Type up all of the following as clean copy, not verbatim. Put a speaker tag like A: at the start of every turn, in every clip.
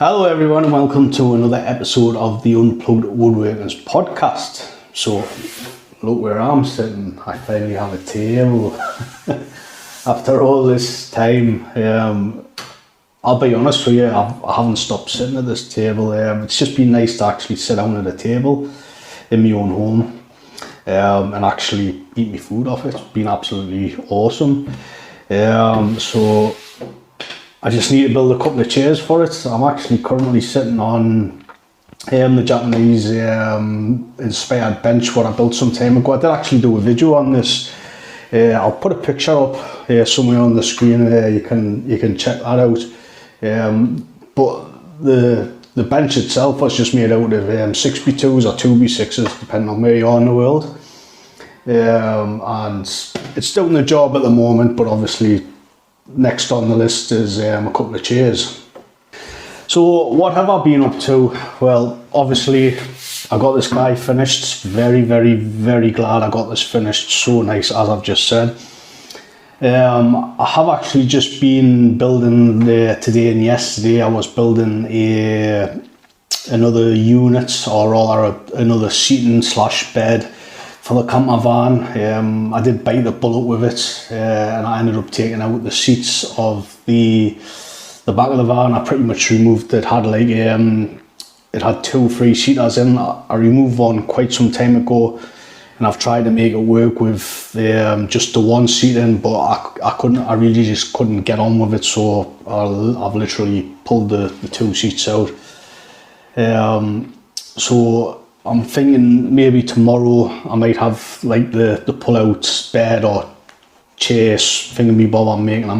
A: Hello everyone and welcome to another episode of the Unplugged Woodworkers podcast. So look where I'm sitting, I finally have a table. After all this time, I'll be honest with you, I haven't stopped sitting at this table. It's just been nice to actually sit down at a table in my own home and actually eat my food off it. It's been absolutely awesome. So I just need to build a couple of chairs for it. I'm actually currently sitting on the Japanese inspired bench what I built some time ago. I did actually do a video on this. I'll put a picture up somewhere on the screen. You can check that out. But the bench itself was just made out of 6x2s or 2x6s, depending on where you are in the world. And it's doing the job at the moment, but obviously next on the list is a couple of chairs. So what have I been up to? Well, obviously I got this guy finished. Very glad I got this finished. So nice, as I've just said. I have actually just been building today and yesterday. I was building another unit, or rather another seating / bed for the camper van. I did bite the bullet with it, and I ended up taking out the seats of the back of the van. I pretty much removed it. Had like it had 2 3-seaters in. I removed one quite some time ago, and I've tried to make it work with just the 1 seat in, but I couldn't. I really just couldn't get on with it. So I've literally pulled the 2 seats out. So I'm thinking maybe tomorrow I might have like the pull-out bed or chair thingy-me-bob I'm making. I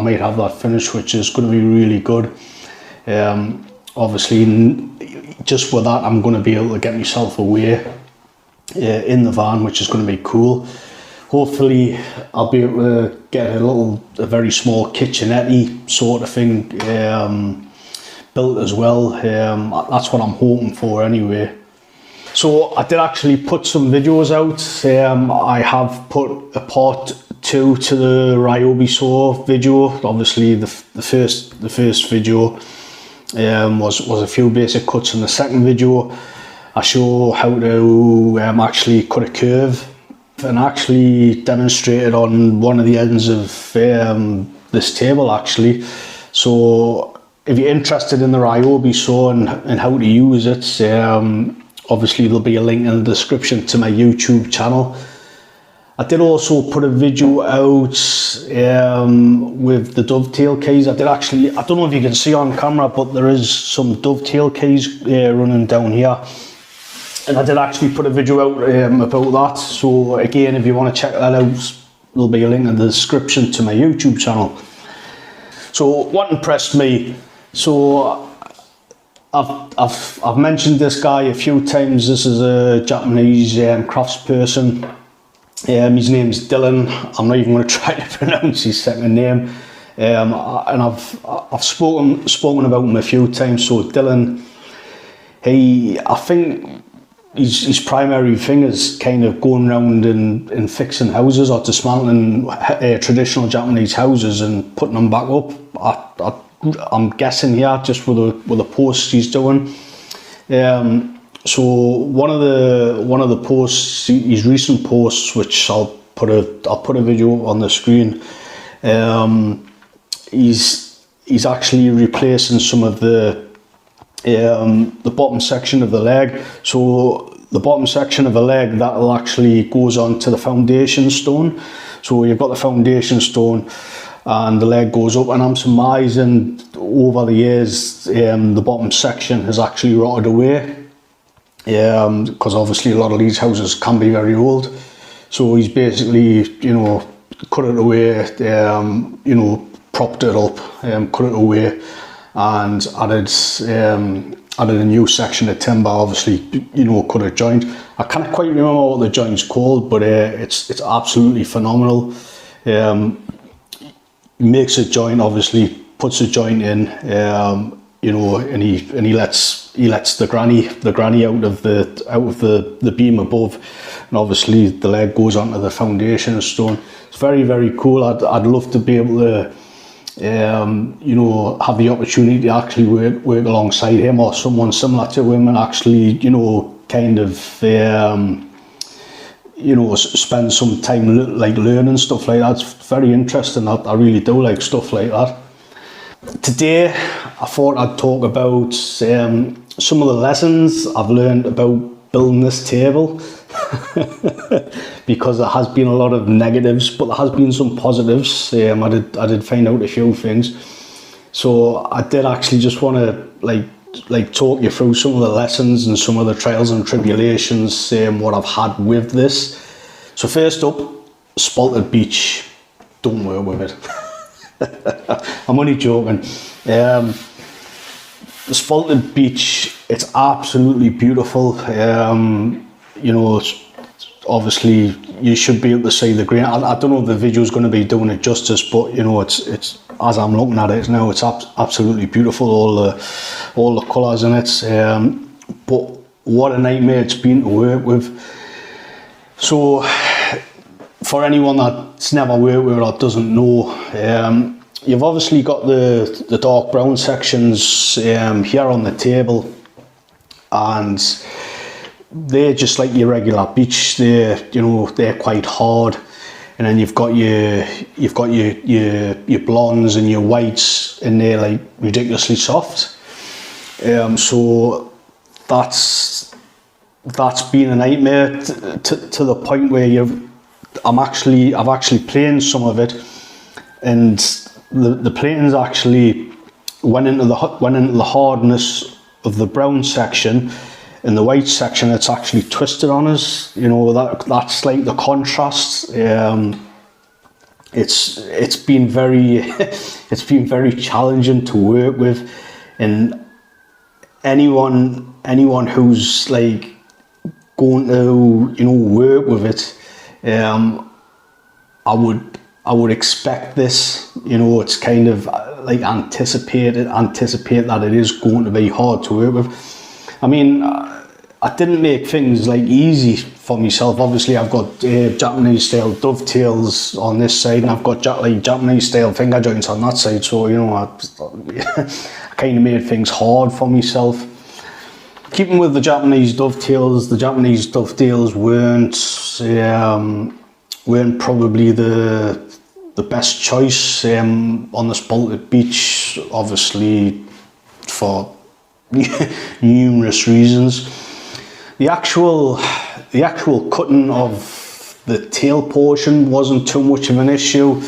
A: might have that finished, which is going to be really good. Obviously, just with that, I'm going to be able to get myself away in the van, which is going to be cool. Hopefully, I'll be able to get a very small kitchenette sort of thing built as well. That's what I'm hoping for anyway. So I did actually put some videos out. I have put a part 2 to the Ryobi saw video. Obviously the first video was a few basic cuts. In the second video I show how to actually cut a curve, and actually demonstrated on one of the ends of this table actually. So if you're interested in the Ryobi saw and how to use it, obviously there'll be a link in the description to my YouTube channel. I did also put a video out with the dovetail keys. I don't know if you can see on camera, but there is some dovetail keys running down here. And I did actually put a video out about that. So again, if you want to check that out, there'll be a link in the description to my YouTube channel. So what impressed me? So I've mentioned this guy a few times. This is a Japanese craftsperson. His name's Dylan. I'm not even going to try to pronounce his second name. And I've spoken about him a few times. So Dylan, I think his primary thing is kind of going around and fixing houses or dismantling traditional Japanese houses and putting them back up. I'm guessing here just with the posts he's doing. So one of the posts, his recent posts, which I'll put a video on the screen. He's actually replacing some of the bottom section of the leg. So the bottom section of the leg that actually goes on to the foundation stone. So you've got the foundation stone, and the leg goes up, and I'm surmising over the years the bottom section has actually rotted away, because obviously a lot of these houses can be very old. So he's basically, cut it away, propped it up, cut it away, and added a new section of timber, obviously, cut a joint. I can't quite remember what the joint's called, but it's absolutely phenomenal. Makes a joint, obviously puts a joint in, and he lets the granny out of the beam above, and obviously the leg goes onto the foundation stone. It's very cool. I'd love to be able to you know, have the opportunity to actually work alongside him or someone similar to him and actually, you know, kind of, you know, spend some time like learning stuff like that. It's very interesting. I really do like stuff like that. Today, I thought I'd talk about some of the lessons I've learned about building this table. Because there has been a lot of negatives, but there has been some positives. I did find out a few things, so I did actually just want to like talk you through some of the lessons and some of the trials and tribulations what I've had with this. So first up, spalted beech, don't work with it. I'm only joking. The spalted beech, it's absolutely beautiful. You know, obviously you should be able to see the grain. I don't know if the video is going to be doing it justice, but you know, it's as I'm looking at it now, it's absolutely beautiful. All the colours in it. But what a nightmare it's been to work with. So for anyone that's never worked with it or doesn't know, you've obviously got the dark brown sections here on the table, and they're just like your regular beech. They're quite hard, and then you've got your blondes and your whites, and they're like ridiculously soft. So that's been a nightmare to the point where I've actually planed some of it, and the planes actually went into the hardness of the brown section. In the white section, it's actually twisted on us. You know, that's like the contrast. It's been very challenging to work with, and anyone who's like going to, you know, work with it, I would expect this. You know, it's kind of like anticipate that it is going to be hard to work with. I mean, I didn't make things like easy for myself. Obviously, I've got Japanese style dovetails on this side, and I've got Japanese style finger joints on that side. So, you know, I kind of made things hard for myself. Keeping with the Japanese dovetails weren't probably the best choice on the spalted beech, obviously for numerous reasons. The actual cutting of the tail portion wasn't too much of an issue.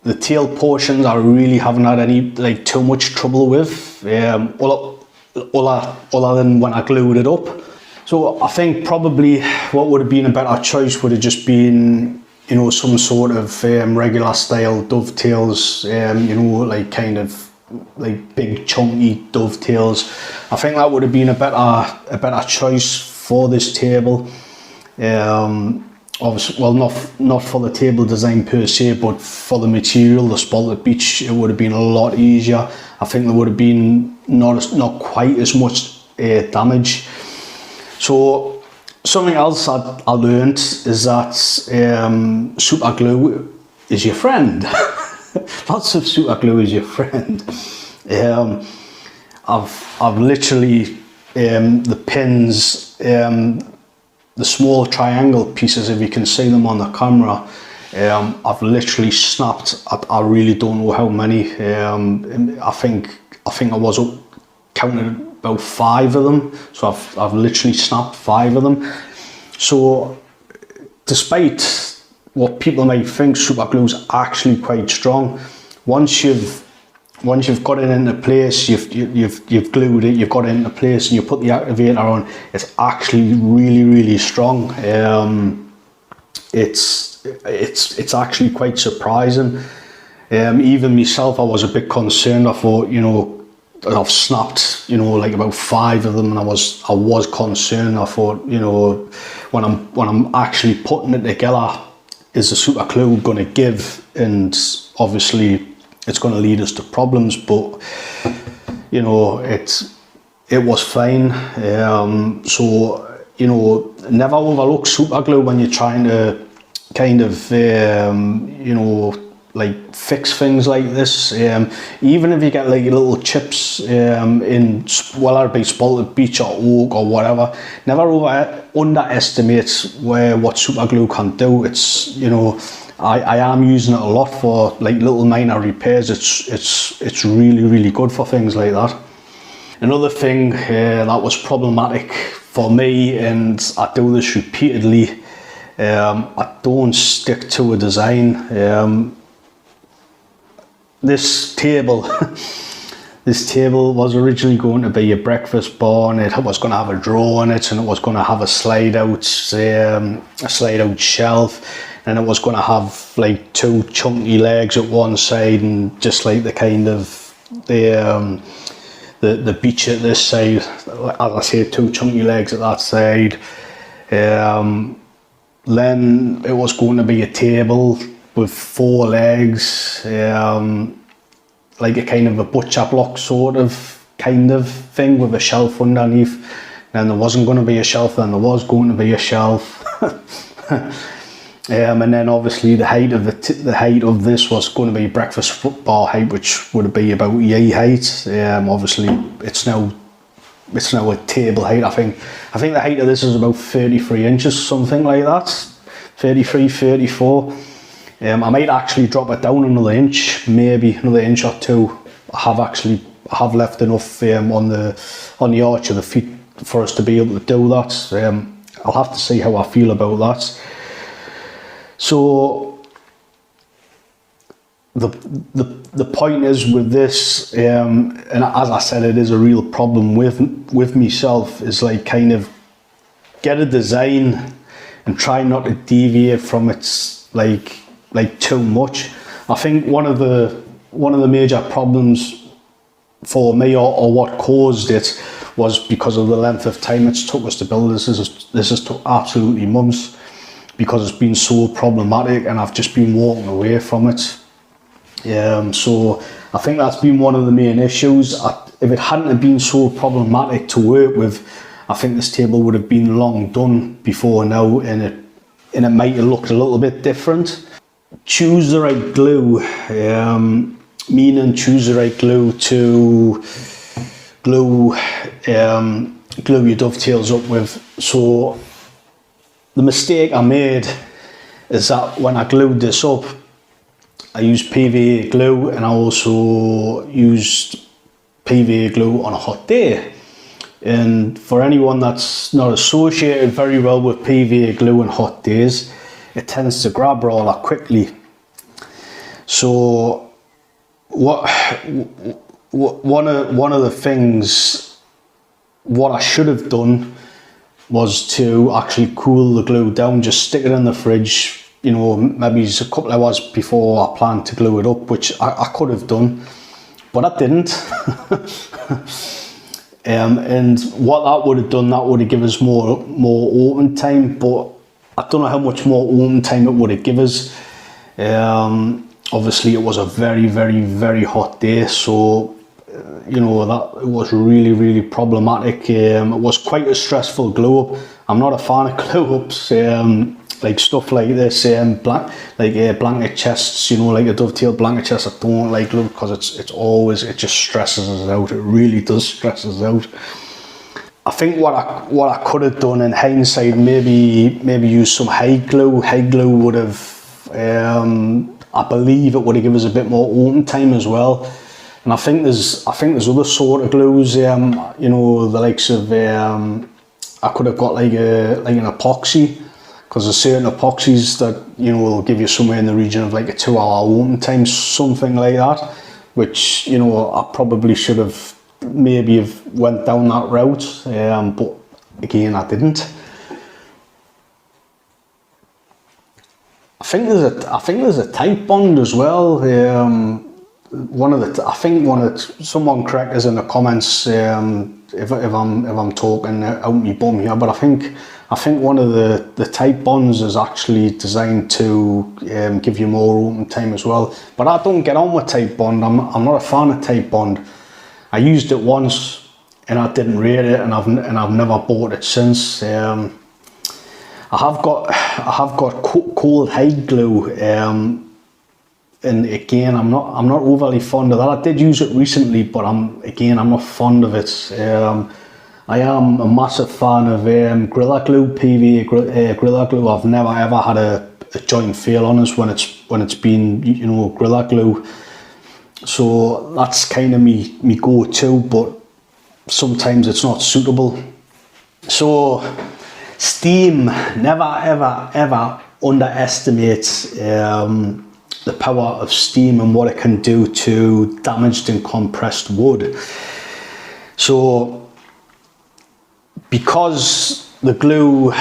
A: The tail portions I really haven't had any too much trouble with, other than when I glued it up. So I think probably what would have been a better choice would have just been, you know, some sort of regular style dovetails, you know, like kind of like big chunky dovetails. I think that would have been a better choice for this table. Obviously, well, not for the table design per se, but for the material, the spalted beech, it would have been a lot easier. I think there would have been not quite as much damage. So something else I learned is that super glue is your friend. Lots of super glue is your friend. I've literally the pins, the small triangle pieces, if you can see them on the camera, I've literally snapped. I really don't know how many. I think I was counted about 5 of them. So I've literally snapped 5 of them. So despite what people might think, super glue is actually quite strong. Once you've got it into place, you've glued it, you've got it into place, and you put the activator on, it's actually really strong. It's actually quite surprising. Even myself, I was a bit concerned. I thought, you know, I've snapped, you know, like about 5 of them, and I was concerned. I thought, you know, when I'm actually putting it together, is the super glue going to give? And obviously it's going to lead us to problems, but you know, it was fine. So, you know, never overlook super glue when you're trying to kind of you know, like fix things like this. Even if you get like little chips in, whether it be spalted beech or oak or whatever, never underestimate what super glue can do. It's, you know, I am using it a lot for like little minor repairs. It's really, really good for things like that. Another thing that was problematic for me, and I do this repeatedly, I don't stick to a design. This table was originally going to be a breakfast bar, and it was going to have a drawer in it, and it was going to have a slide out shelf, and it was going to have like two chunky legs at one side, and just like the kind of the beech at this side, as I say, two chunky legs at that side. Then it was going to be a table with four legs, like a kind of a butcher block sort of thing with a shelf underneath. Then there wasn't going to be a shelf, then there was going to be a shelf. And then obviously the height of this was going to be breakfast bar height, which would be about yay height. Obviously it's now a table height. I think the height of this is about 33 inches, something like that. 33, 34. I might actually drop it down another inch, maybe another inch or two. I have left enough on the arch of the feet for us to be able to do that. I'll have to see how I feel about that. So the point is with this, and as I said, it is a real problem with myself, is like kind of get a design and try not to deviate from its like too much. I think one of the major problems for me, or what caused it, was because of the length of time it's took us to build this. This has took absolutely months, because it's been so problematic, and I've just been walking away from it. So I think that's been one of the main issues. If it hadn't have been so problematic to work with, I think this table would have been long done before now, and it might have looked a little bit different. Choose the right glue, meaning choose the right glue to glue your dovetails up with. So the mistake I made is that when I glued this up, I used PVA glue, and I also used PVA glue on a hot day. And for anyone that's not associated very well with PVA glue on hot days, it tends to grab rather quickly. So one of the things, what I should have done was to actually cool the glue down, just stick it in the fridge, you know, maybe a couple of hours before I planned to glue it up, which I could have done, but I didn't. And what that would have done, that would have given us more open time, but I don't know how much more open time it would have given us. Obviously it was a very, very, very hot day, so you know, that it was really, really problematic. It was quite a stressful glue up. I'm not a fan of glue ups, like stuff like this, blanket chests, you know, like a dovetail blanket chest. I don't like glue because it just stresses us out. It really does stress us out. I think what I could have done in hindsight, maybe use some hide glue. Hide glue would have, I believe it would have given us a bit more open time as well. And I think there's other sort of glues, you know, the likes of, I could have got like an epoxy, because there's certain epoxies that, you know, will give you somewhere in the region of like a 2 hour open time, something like that, which, you know, I probably should have maybe have went down that route, but again, I didn't. I think there's a tight bond as well. Someone correct us in the comments if I'm talking out my bum here, but I think one of the tight bonds is actually designed to give you more open time as well. But I don't get on with tight bond. I'm not a fan of tight bond. I used it once and I didn't rate it, and I've never bought it since. I have got cold hide glue. and again, I'm not overly fond of that. I did use it recently, but I'm not fond of it. I am a massive fan of Gorilla Glue, PVA Gorilla Glue. I've never ever had a joint fail on us when it's been, you know, Gorilla Glue. So that's kind of me go-to, but sometimes it's not suitable. So steam, never ever underestimate the power of steam and what it can do to damaged and compressed wood. So because the glue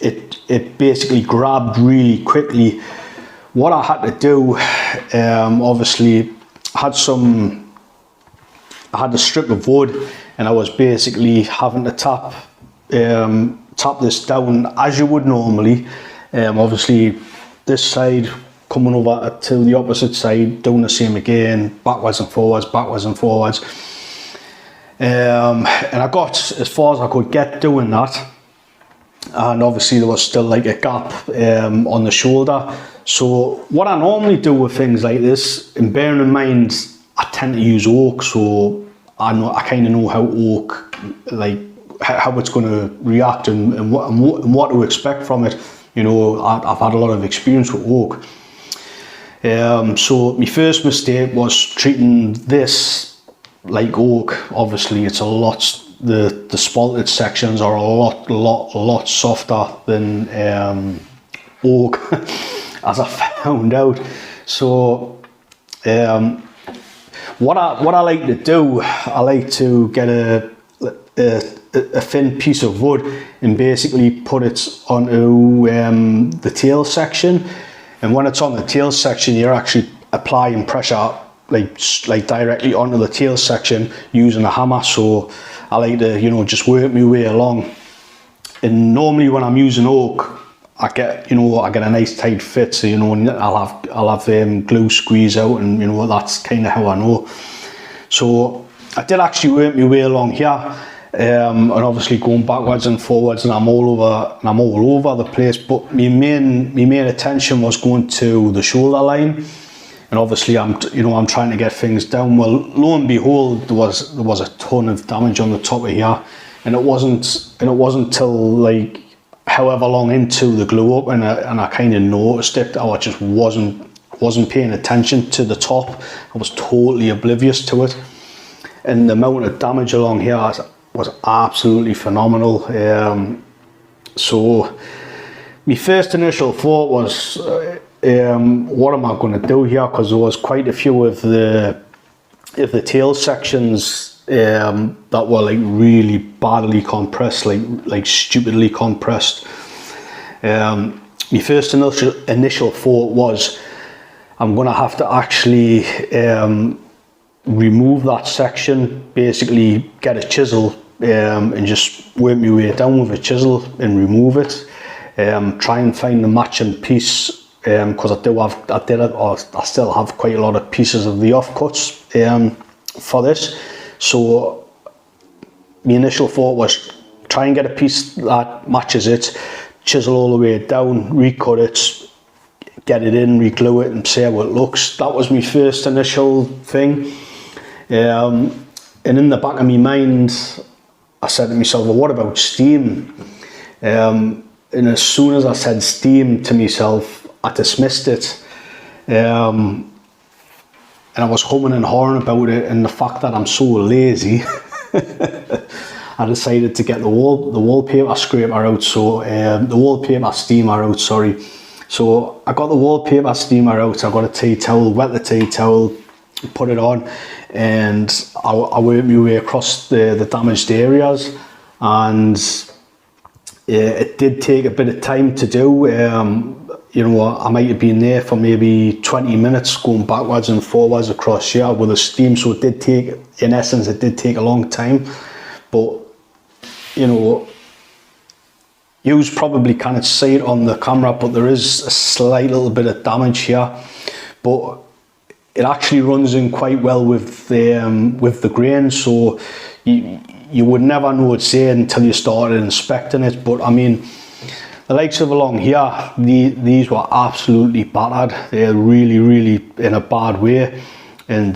A: it basically grabbed really quickly, what I had to do, obviously I had a strip of wood, and I was basically having to tap this down as you would normally. Obviously this side coming over to the opposite side, doing the same again, backwards and forwards, backwards and forwards. And I got as far as I could get doing that, and obviously there was still like a gap on the shoulder. So what I normally do with things like this, and bearing in mind I tend to use oak, so I kind of know how oak, like how it's going to react and what to expect from it. You know, I've had a lot of experience with oak. So my first mistake was treating this like oak. Obviously it's a lot, the spalted sections are a lot softer than oak, as I found out. So what I like to do, I like to get a thin piece of wood and basically put it onto the tail section. And when it's on the tail section, you're actually applying pressure like directly onto the tail section using a hammer. So I like to, you know, just work my way along. And normally when I'm using oak, I get a nice tight fit. So, you know, I'll have glue squeeze out, and you know, that's kind of how I know. So I did actually work my way along here, and obviously going backwards and forwards, and I'm all over the place. But my main attention was going to the shoulder line, and obviously I'm trying to get things down. Well, lo and behold, there was a ton of damage on the top of here, and it wasn't till like however long into the glue up, and I kind of noticed it. I just wasn't paying attention to the top. I was totally oblivious to it, and the amount of damage along here was absolutely phenomenal. So my first initial thought was, what am I going to do here? Because there was quite a few of the tail sections that were like really badly compressed, like stupidly compressed. My first initial thought was, I'm going to have to actually remove that section, basically get a chisel and just work my way down with a chisel and remove it. Try and find the matching piece, because I still have quite a lot of pieces of the offcuts for this. So my initial thought was try and get a piece that matches it, chisel all the way down, recut it, get it in, reglue it and see how it looks. That was my first initial thing. And in the back of my mind, I said to myself, well, what about steam? And as soon as I said steam to myself, I dismissed it. And I was humming and hawing about it, and the fact that I'm so lazy, I decided to get the wallpaper scraper out. So the wallpaper steamer out, sorry. So I got the wallpaper steamer out. I got a tea towel, wet the tea towel, put it on, and I worked my way across the damaged areas. And it did take a bit of time to do. You know, I might have been there for maybe 20 minutes going backwards and forwards across here with the steam. So it did take, in essence, it did take a long time. But, you know, you probably can't see it on the camera, but there is a slight little bit of damage here. But it actually runs in quite well with the grain. So you would never know it's there until you started inspecting it. But I mean, the likes of along here, these were absolutely battered. They're really in a bad way, and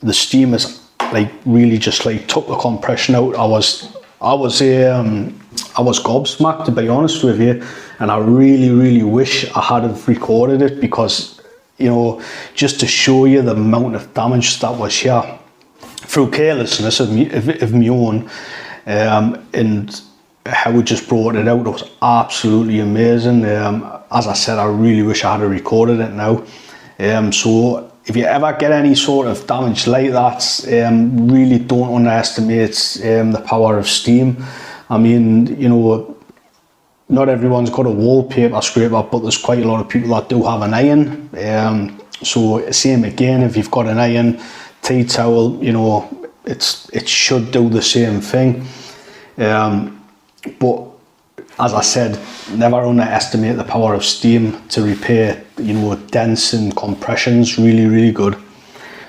A: the steam is like really just like took the compression out. I was gobsmacked, to be honest with you, and I really wish I had have recorded it, because, you know, just to show you the amount of damage that was here through carelessness of my own, and how we just brought it out. It was absolutely amazing. As I said, I really wish I had recorded it now. So if you ever get any sort of damage like that, really don't underestimate the power of steam. I mean, you know, not everyone's got a wallpaper scraper, but there's quite a lot of people that do have an iron. So same again, if you've got an iron tea towel, you know, it should do the same thing. But as I said, never underestimate the power of steam to repair, you know, dents and compressions. Really good.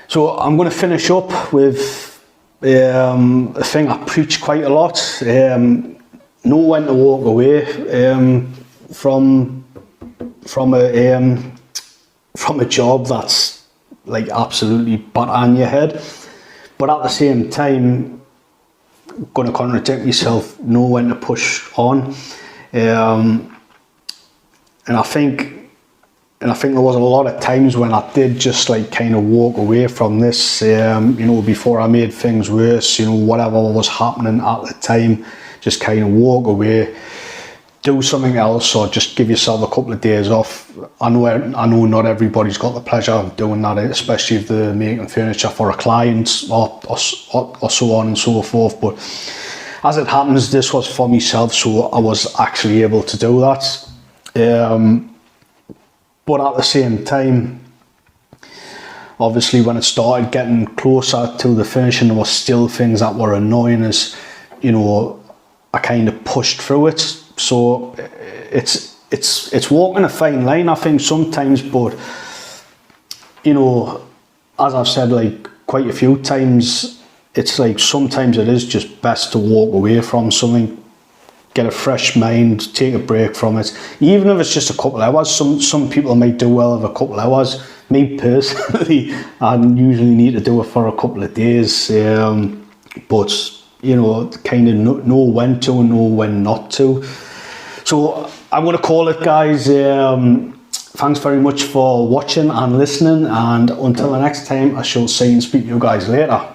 A: So I'm going to finish up with a thing I preach quite a lot. Know when to walk away from a job that's like absolutely battering your head, but at the same time, going to contradict myself, know when to push on. And I think there was a lot of times when I did just like kind of walk away from this, you know, before I made things worse, you know, whatever was happening at the time, just kind of walk away, do something else, or just give yourself a couple of days off. I know not everybody's got the pleasure of doing that, especially if they're making furniture for a client or so on and so forth. But as it happens, this was for myself, so I was actually able to do that. But at the same time, obviously when it started getting closer to the finishing, there were still things that were annoying, as you know, I kind of pushed through it. So it's walking a fine line, I think, sometimes. But you know, as I've said like quite a few times, it's like sometimes it is just best to walk away from something, get a fresh mind, take a break from it, even if it's just a couple of hours. Some people might do well with a couple of hours. Me personally, I usually need to do it for a couple of days, but you know, kind of know when to and know when not to. So I'm going to call it, guys. Thanks very much for watching and listening, and until the next time, I shall see and speak to you guys later.